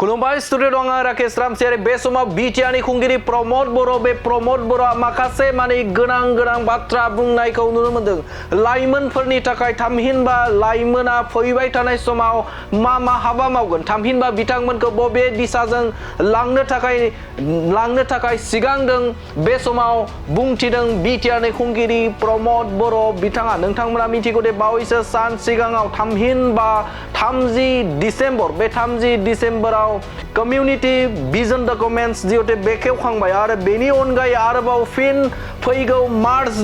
खुलुमबाय स्टुडिअ दं आं राकेश रामसियारि बे समाव बिटिआरनि खुंगिरि प्रमद बर' बे प्रमद बर'आ माखासे माने गोनां बाथ्रा बुंनायखौ नुनो मोनदों। लाइमोनफोरनि थाखाय थामहिनबा लाइमोना फैबाय थानाय समाव मा हाबा मावगोन, थामहिनबा बिथांमोनखौ बबे दिशाजों लांनो थाखाय सिगांदों बे समाव बुंथिदों बिटिआरनि खुंगिरि प्रमद बर' बिथाङा। नोंथांमोना मिथिगौ दे बावैसो सान सिगाङाव थामहिनबा 30 डिसेम्बर बे 30 डिसेम्बराव कमिउनिटी विजन डकुमेन्ट्स जिहेतु बेखेवखांबाय आरो बेनि अनगायै आरोबाव फिन फैगौ मार्च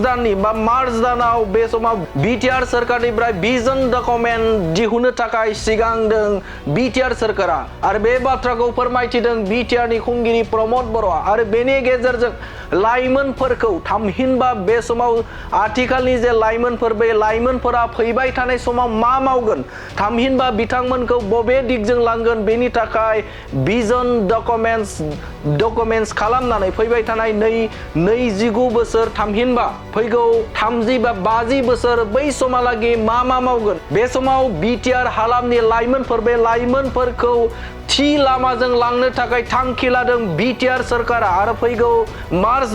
दानाव बे समाव बिटिआर सरकारनिफ्राय विजन डकुमेन्ट दिहुननो थाखाय सिगांदों बिटिआर सरकारा आरो बे बाथ्राखौ फोरमायथिदों बिटिआरनि खुंगिरि प्रमद बर'आ आरो बेनि गेजेरजों लाइमोनफोरखौ थामहिनबा बे समाव आथिखालनि जे लाइमोनफोर बे लाइमोनफोरा फैबाय थानाय समाव मा मावगोन, थामहिनबा बिथांमोनखौ बबे दिगजों लांगोन बेनि थाखाय विजन डकुमेन्ट्स खालामनानै फैबाय थानाय 29 बोसोर थामहिनबा फैगौ 30 बा 50 बोसोर बै समहालागै मा मावगोन बे समाव बिटिआर हालामनि लाइमोनफोर बे लाइमोनफोरखौ थि लामाजों लांनो थाखाय थांखि लादों बिटिआर सरकारा आरो फैगौ मार्च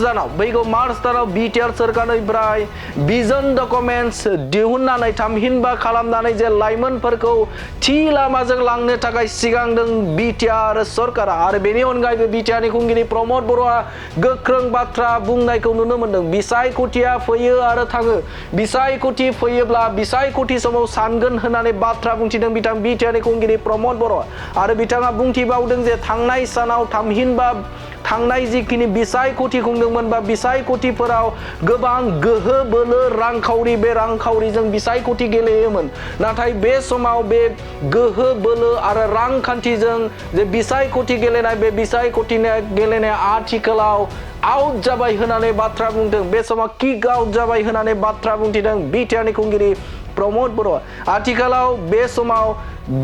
दानाव बिटिआर सरकारनिफ्राय विजन डकुमेन्ट्स दिहुननानै थामहिनबा खालामनानै जे लाइमोनफोरखौ थि लामाजों लांनो थाखाय सिगांदों बिटिआर सरकारा आरो बेनि अनगायैबो बिटिआरनि खुंगिरि प्रमद बर'आ गोख्रों बाथ्रा बुंनायखौ नुनो मोनदों। बिसायख'थिया फैयो आरो थाङो, बिसायख'थि फैयोब्ला बिसायख'थि समाव सानगोन होननानै बाथ्रा बुंथिदों बिथां बिटिआरनि खुंगिरि प्रमद बर' आरो बिथाङा बुंथिबावदों जे थांनाय सानाव थामहिनबा थांनाय जिखिनि बिसायख'थि खुंदोंमोन बा बिसायख'थिफोराव गोबां गोहो बोलो रांखावरि बे रांखावरिजों बिसायख'थि गेलेयोमोन, नाथाय बे समाव बे गोहो बोलो आरो रांखान्थिजों जे बिसायख'थि गेलेनाय बे बिसायख'थि गेलेनाया आथिखालाव आउट जाबाय होननानै बाथ्रा बुंदों। बे समाव किक आउट जाबाय होननानै बाथ्रा बुंथिदों बिटिआरनि खुंगिरि प्रमद बर'। आथिखालाव बे समाव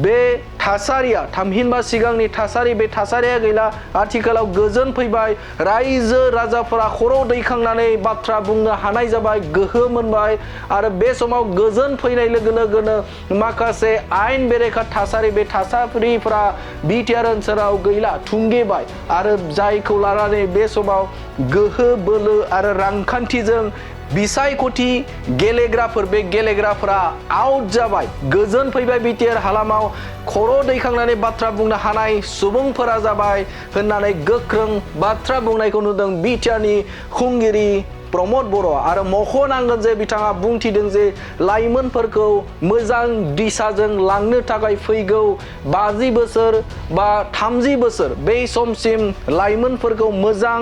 बे थासारिया थामहिनबा सिगांनि थासारि बे थासारिया गैला, आथिखालाव गोजोन फैबाय, रायजो राजाफोरा खर' दैखांनानै बाथ्रा बुंनो हानाय जाबाय, गोहो मोनबाय आरो बे समाव गोजोन फैनाय लोगो लोगोनो माखासे आयेन बेरेखा थासारि बे थासारिफोरा बिटिआर ओनसोलाव गैला, थुंगेबाय आरो जायखौ लानानै बे समाव गोहो बोलो आरो रांखान्थिजों बिसायख'थि गेलेग्राफोर बे गेलेग्राफोरा आउट जाबाय, गोजोन फैबाय बिटिआर हालामाव, खर' दैखांनानै बाथ्रा बुंनो हानाय सुबुंफोरा जाबाय होननानै गोख्रों बाथ्रा बुंनायखौ नुदों बिटिआरनि खुंगिरि प्रमद बर' आरो मख'नांगोन जे बिथाङा बुंथिदों जे लाइमोनफोरखौ मोजां दिशाजों लांनो थाखाय फैगौ 50 बोसोर बा 30 बोसोर बै समसिम लाइमोनफोरखौ मोजां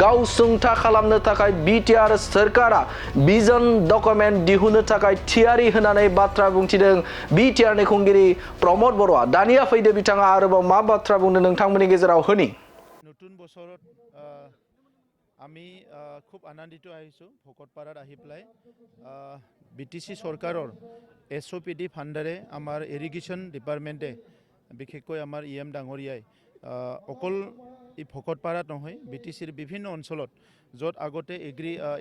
गावसुंथा खालामनो थाखाय बिटिआर सरकारा विजन डकुमेन्ट दिहुननो थाखाय थियारि होननानै बाथ्रा बुंथिदों बिटिआरनि खुंगिरि प्रमद बर'आ। दानिया फैदो बिथाङा आरोबाव मा बाथ्रा बुंदों नोंथांमोननि गेजेराव होनि। नতুन बছৰত আমি খুব আনন্দিত আহিছোঁ ভকতপাৰাত আহি পেলাই বিটিচি চৰকাৰৰ SOPD ফাণ্ডাৰে আমাৰ ইৰিগেশ্যন ডিপাৰ্টমেণ্টে বিশেষকৈ আমাৰ EM ডাঙৰীয়াই অকল এই ভকতপাৰাত নহয় বিটিচিৰ বিভিন্ন অঞ্চলত য'ত আগতে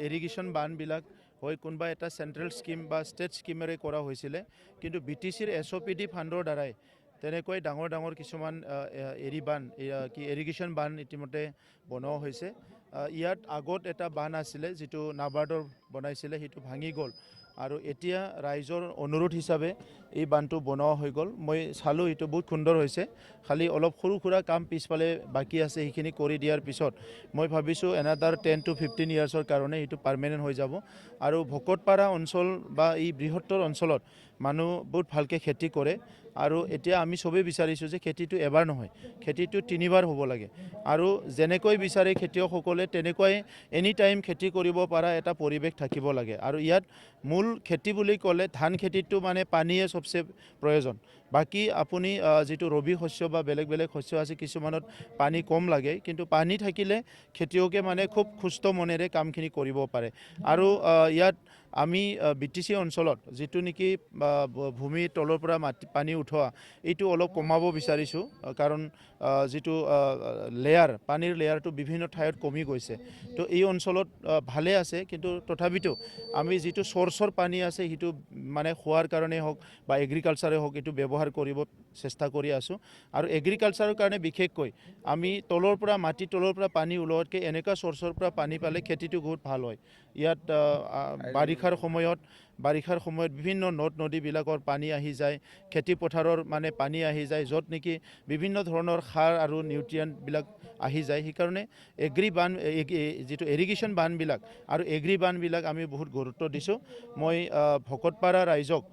ইৰিগেশ্যন বানবিলাক হয় কোনোবা এটা চেণ্ট্ৰেল স্কিম বা ষ্টেট স্কিমেৰে কৰা হৈছিলে, কিন্তু বিটিচিৰ SOPD ফাণ্ডৰ দ্বাৰাই তেনেকৈ ডাঙৰ কিছুমান ইৰিগেশ্যন বান ইতিমধ্যে বনোৱা হৈছে। ইয়াত আগত এটা বান আছিলে যিটো নাবাৰ্ডৰ বনাইছিলে, সেইটো ভাঙি গ'ল আৰু এতিয়া ৰাইজৰ অনুৰোধ হিচাপে এই বানটো বনোৱা হৈ গ'ল। মই চালোঁ এইটো বহুত সুন্দৰ হৈছে, খালি অলপ সৰু সুৰা কাম পিছফালে বাকী আছে, সেইখিনি কৰি দিয়াৰ পিছত মই ভাবিছোঁ এনাদাৰ 10 to 15 ইয়াৰ্ছৰ কাৰণে এইটো পাৰ্মানেণ্ট হৈ যাব। আৰু ভকতপাৰা অঞ্চল বা এই বৃহত্তৰ অঞ্চলত মানুহ বহুত ভালকৈ খেতি কৰে আৰু এতিয়া আমি চবেই বিচাৰিছোঁ যে খেতিটো এবাৰ নহয়, খেতিটো 3 বাৰ হ'ব লাগে আৰু যেনেকৈ বিচাৰে খেতিয়কসকলে তেনেকৈ এনি টাইম খেতি কৰিব পৰা এটা পৰিৱেশ থাকিব লাগে। আৰু ইয়াত মূল খেতি বুলি ক'লে ধান খেতিটো মানে পানীয়ে চবচে প্ৰয়োজন, বাকী আপুনি যিটো ৰবি শস্য বা বেলেগ শস্য আছে কিছুমানত পানী কম লাগে, কিন্তু পানী থাকিলে খেতিয়কে মানে খুব সুস্থ মনেৰে কামখিনি কৰিব পাৰে। আৰু ইয়াত আমি বিটিচি অঞ্চলত যিটো নেকি ভূমিৰ তলৰ পৰা পানী উঠোৱা এইটো অলপ কমাব বিচাৰিছোঁ, কাৰণ যিটো পানীৰ লেয়াৰটো বিভিন্ন ঠাইত কমি গৈছে। তো এই অঞ্চলত ভালে আছে, কিন্তু তথাপিতো আমি যিটো চ'ৰ্চৰ পানী আছে সেইটো মানে খোৱাৰ কাৰণে হওক বা এগ্ৰিকালচাৰে হওক এইটো ব্যৱহাৰ ব্যৱহাৰ কৰিব চেষ্টা কৰি আছোঁ আৰু এগ্ৰিকালচাৰৰ কাৰণে বিশেষকৈ আমি তলৰ পৰা মাটি তলৰ পৰা পানী ওলোৱাতকৈ এনেকুৱা চ'ৰ্চৰ পৰা পানী পালে খেতিটো বহুত ভাল হয় ইয়াত বাৰিষাৰ সময়ত বিভিন্ন নদ নদীবিলাকৰ পানী আহি যায় খেতি পথাৰৰ মানে পানী আহি যায় য'ত নেকি বিভিন্ন ধৰণৰ সাৰ আৰু নিউট্ৰিয়েণ্টবিলাক আহি যায় সেইকাৰণে যিটো এৰিগেশ্যন বান্ধবিলাক আৰু এগ্ৰি বান্ধবিলাক আমি বহুত গুৰুত্ব দিছোঁ মই ভকতপাৰা ৰাইজক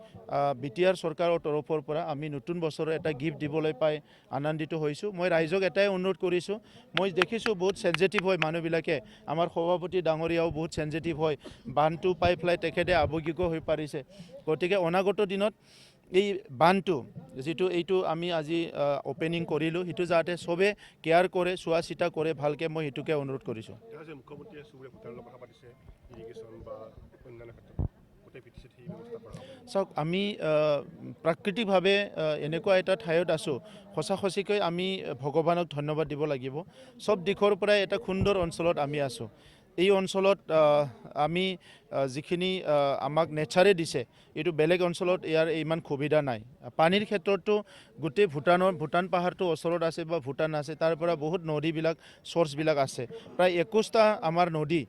BTR চৰকাৰৰ তৰফৰ পৰা আমি নতুন বছৰৰ এটা গিফ্ট দিবলৈ পাই আনন্দিত হৈছোঁ মই ৰাইজক এটাই অনুৰোধ কৰিছোঁ মই দেখিছোঁ বহুত চেনজিটিভ হয় মানুহবিলাকে আমাৰ সভাপতি ডাঙৰীয়াও বহুত চেনজিটিভ হয় বান্ধটো পাই পেলাই তেখেতে আৱেগিক হৈ পাৰিছে গতিকে অনাগত দিনত এই বান্ধটো যিটো এইটো আমি আজি অপেনিং কৰিলোঁ সেইটো যাতে চবে কেয়াৰ কৰে চোৱা চিতা কৰে ভালকৈ মই সেইটোকে অনুৰোধ কৰিছোঁ মুখ্যমন্ত্ৰীয়ে চুবুৰীয়া ভূটানৰ লগত কথা পাতিছে ইৰিগেশ্যন বা অন্যান্য ক্ষেত্ৰত গোটেই BTCত সেই ব্যৱস্থা কৰা হ'ব চাওক আমি প্ৰাকৃতিকভাৱে এনেকুৱা এটা ঠাইত আছোঁ সঁচাকৈ আমি ভগৱানক ধন্যবাদ দিব লাগিব চব দিশৰ পৰাই এটা সুন্দৰ অঞ্চলত আমি আছোঁ এই অঞ্চলত আমি যিখিনি আমাক নেচাৰে দিছে এইটো বেলেগ অঞ্চলত ইয়াৰ ইমান সুবিধা নাই পানীৰ ক্ষেত্ৰতো গোটেই ভূটান পাহাৰটো ওচৰত আছে বা ভূটান আছে তাৰ পৰা বহুত নদীবিলাক চ'ৰ্চবিলাক আছে প্ৰায় 21টা আমাৰ নদী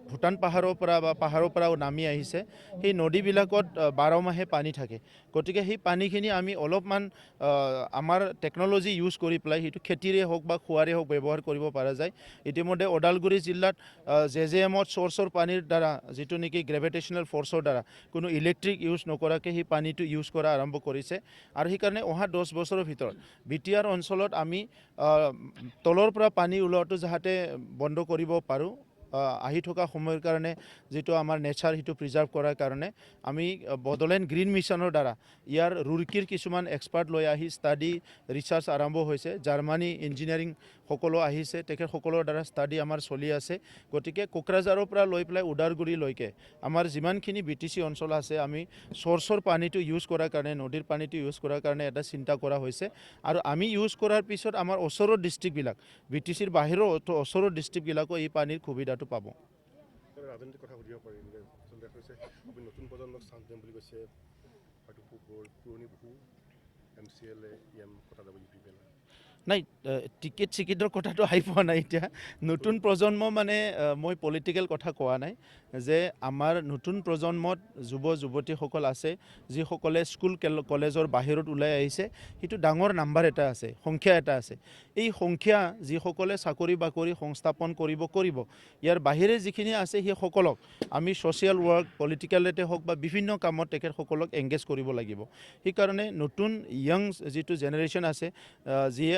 ভূটান পাহাৰৰ পৰা বা পাহাৰৰ পৰাও নামি আহিছে সেই নদীবিলাকত 12 মাহে পানী থাকে গতিকে সেই পানীখিনি আমি অলপমান আমাৰ টেকন'লজি ইউজ কৰি পেলাই সেইটো খেতিৰে হওক বা খোৱাৰে হওক ব্যৱহাৰ কৰিব পৰা যায় ইতিমধ্যে ওদালগুৰি জিলাত JJMত চ'ৰ্চৰ পানীৰ দ্বাৰা যিটো নেকি গ্ৰেভিটেশ্যনেল ফ'ৰ্চৰ দ্বাৰা কোনো ইলেক্ট্ৰিক ইউজ নকৰাকৈ সেই পানীটো ইউজ কৰা আৰম্ভ কৰিছে আৰু সেইকাৰণে অহা 10 বছৰৰ ভিতৰত BTR অঞ্চলত আমি তলৰ পৰা পানী ওলোৱাটো যাতে বন্ধ কৰিব পাৰোঁ আহি থকা সময়ৰ কাৰণে যেটো আমাৰ নেচাৰ হিটো প্ৰিজাৰ্ভ কৰাৰ কাৰণে আমি বডলেণ্ড গ্ৰীণ মিছনৰ দ্বাৰা ইয়াৰ ৰুৰকিৰ কিছুমান এক্সপাৰ্ট লৈ আহি ষ্টাডি ৰিচাৰ্চ আৰম্ভ হৈছে জাৰ্মানী ইঞ্জিনিয়াৰিং সকলো আহিছে তেখেত সকলৰ দ্বাৰা ষ্টাডি আমাৰ চলি আছে গতিকে কোকৰাঝাৰৰ পৰা লৈ পেলাই ওদালগুৰিলৈকে আমাৰ যিমানখিনি BTC অঞ্চল আছে আমি চ'ৰ্চৰ পানীটো ইউজ কৰাৰ কাৰণে নদীৰ পানীটো ইউজ কৰাৰ কাৰণে এটা চিন্তা কৰা হৈছে আৰু আমি ইউজ কৰাৰ পিছত আমাৰ ওচৰৰ ডিষ্ট্ৰিক্টবিলাক BTCৰ বাহিৰৰ ওচৰৰ ডিষ্ট্ৰিক্টবিলাকো এই পানীৰ সুবিধাটো পাব ৰাজনীতিৰ কথা সুধিব পাৰিম যে হৈছে আপুনি নতুন প্ৰজন্মক চান্স দিম বুলি কৈছে হয়তো পুৰণি বহু MCLA কথা যাব নাই টিকেটৰ কথাটো আহি পোৱা নাই এতিয়া নতুন প্ৰজন্ম মানে মই পলিটিকেল কথা কোৱা নাই যে আমাৰ নতুন প্ৰজন্মত যুৱতীসকল আছে যিসকলে স্কুল কলেজৰ বাহিৰত ওলাই আহিছে সেইটো ডাঙৰ নাম্বাৰ এটা আছে সংখ্যা এটা আছে এই সংখ্যা যিসকলে চাকৰি বাকৰি সংস্থাপন কৰিব ইয়াৰ বাহিৰে যিখিনি আছে সেইসকলক আমি ছ'চিয়েল ৱৰ্ক পলিটিকেলতে হওক বা বিভিন্ন কামত তেখেতসকলক এংগেজ কৰিব লাগিব সেইকাৰণে নতুন য়াং যিটো জেনেৰেশ্যন আছে যিয়ে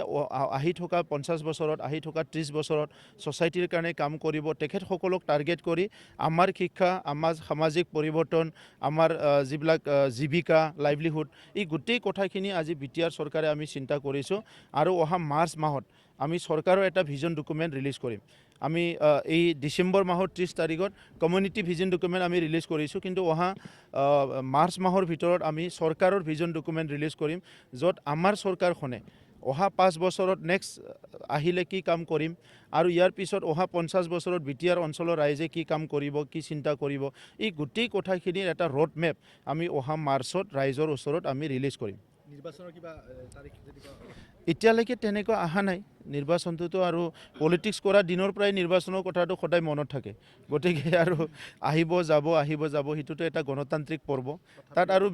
আহি থকা 50 বছৰত আহি থকা 30 বছৰত সোসাইটিৰ কাৰণে কাম কৰিব তেখেতসকলক টাৰ্গেট কৰি আমাৰ শিক্ষা আমাৰ সামাজিক পৰিৱৰ্তন আমাৰ যিবিলাক জীৱিকা লাইভলিহুড এই গোটেই কথাখিনি আজি BTR চৰকাৰে আমি চিন্তা কৰিছোঁ আৰু অহা মাৰ্চ মাহত আমি চৰকাৰৰ এটা ভিজন ডকুমেণ্ট ৰিলিজ কৰিম আমি এই ডিসেম্বৰ মাহৰ 30 তাৰিখত কমিউনিটি ভিজন ডকুমেণ্ট আমি ৰিলিজ কৰিছোঁ কিন্তু অহা মাৰ্চ মাহৰ ভিতৰত আমি চৰকাৰৰ ভিজন ডকুমেণ্ট ৰিলিজ কৰিম য'ত আমাৰ চৰকাৰখনে অহা 5 বছৰত নেক্সট আহিলে কি কাম কৰিম আৰু ইয়াৰ পিছত অহা 50 বছৰত BTR অঞ্চলৰ ৰাইজে কি কাম কৰিব কি চিন্তা কৰিব এই গোটেই কথাখিনিৰ এটা ৰোড মেপ আমি অহা মাৰ্চত ৰাইজৰ ওচৰত আমি ৰিলিজ কৰিম নিৰ্বাচনৰ কিবা তাৰিখ যদি এতিয়ালৈকে তেনেকুৱা অহা নাই নিৰ্বাচনটোতো আৰু পলিটিক্স কৰা দিনৰ পৰাই নিৰ্বাচনৰ কথাটো সদায় মনত থাকে গতিকে আৰু আহিব যাব হিটোটো এটা গণতান্ত্ৰিক পৰ্ব তাত আৰু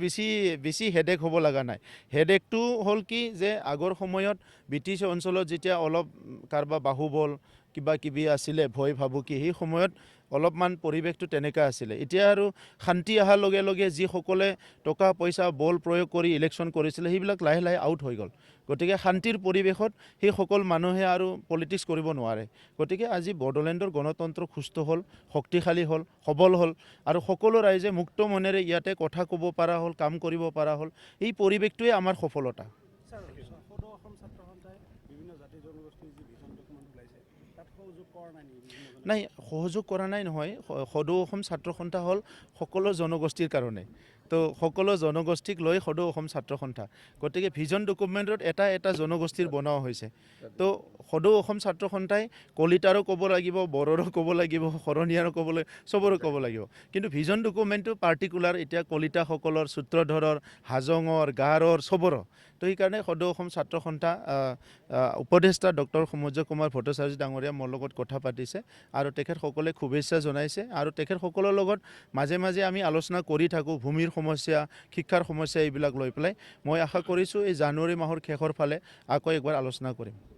বেছি হেডেক হ'ব লগা নাই হেডেকটো হ'ল কি যে আগৰ সময়ত BTC অঞ্চলত যেতিয়া অলপ কাৰবা বাহুবল কিবা কিবি আছিলে ভয় ভাবুকি সেই সময়ত অলপমান পৰিৱেশটো তেনেকা আছিলে এতিয়া আৰু শান্তি অহাৰ লগে লগে যিসকলে টকা পইচা বল প্ৰয়োগ কৰি ইলেকশ্যন কৰিছিলে সেইবিলাক লাহে লাহে আউট হৈ গ'ল গতিকে শান্তিৰ পৰিৱেশত সেই সকল মানুহে আৰু পলিটিক্স কৰিব নোৱাৰে গতিকে আজি বড়োলেণ্ডৰ গণতন্ত্ৰ সুস্থ হ'ল শক্তিশালী হ'ল সবল হ'ল আৰু সকলো ৰাইজে মুক্ত মনেৰে ইয়াতে কথা ক'ব পৰা হ'ল কাম কৰিব পৰা হ'ল এই পৰিৱেশটোৱে আমাৰ সফলতা নাই সহযোগ কৰা নাই নহয় সদৌ অসম ছাত্ৰ সন্থা হ'ল সকলো জনগোষ্ঠীৰ কাৰণে তো সকলো জনগোষ্ঠীক লৈ সদৌ অসম ছাত্ৰ সন্থা গতিকে ভিজন ডকুমেণ্টত এটা জনগোষ্ঠীৰ বনোৱা হৈছে তো সদৌ অসম ছাত্ৰ সন্থাই কলিতাৰো ক'ব লাগিব, বড়োৰো ক'ব লাগিব, শৰণীয়াৰো ক'ব লাগিব, চবৰো ক'ব লাগিব। কিন্তু ভিজন ডকুমেণ্টটো পাৰ্টিকুলাৰ এতিয়া কলিতাসকলৰ, সূত্ৰধৰৰ, হাজঙৰ, গাৰৰ চবৰো। তো সেইকাৰণে সদৌ অসম ছাত্ৰ সন্থা উপদেষ্টা ডক্টৰ সমুজ্য কুমাৰ ভট্টাচাৰ্য ডাঙৰীয়া মোৰ লগত কথা পাতিছে আৰু তেখেতসকলে শুভেচ্ছা জনাইছে আৰু তেখেতসকলৰ লগত মাজে মাজে আমি আলোচনা কৰি থাকোঁ ভূমিৰ সমস্যা, শিক্ষাৰ সমস্যা এইবিলাক লৈ পেলাই। মই আশা কৰিছোঁ এই জানুৱাৰী মাহৰ শেষৰ ফালে আকৌ একবাৰ আলোচনা কৰিম।